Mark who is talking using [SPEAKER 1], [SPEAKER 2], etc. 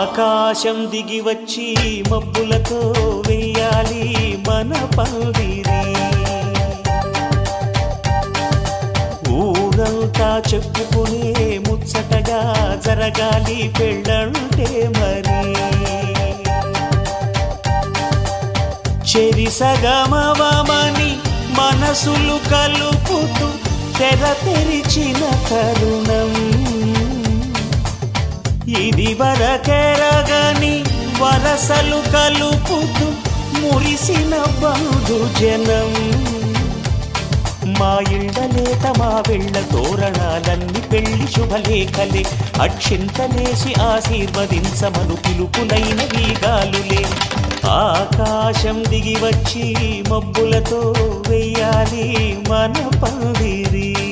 [SPEAKER 1] ఆకాశం దిగి వచ్చి మబ్బులతో వెయ్యాలి మన పందిరి. ఊరంతా చెప్పుకునే ముచ్చటగా జరగాలి పెళ్ళంటే మరి. చెరిసగమవమని మనసులు కలుపుతూ తెర తెరిచిన తరుణం ఇది వరకెరగని వరసలు కలుపుతూ మురిసిన బంధు జనం. మా ఇళ్ళలేత మా వెళ్ళ తోరణాలన్నీ పెళ్లి శుభలేఖలే. అక్షింతలేసి ఆశీర్వదించమను పిలుపులైన వీగాలులే. ఆకాశం దిగి వచ్చి మబ్బులతో వెయ్యాలి మన పందిరి.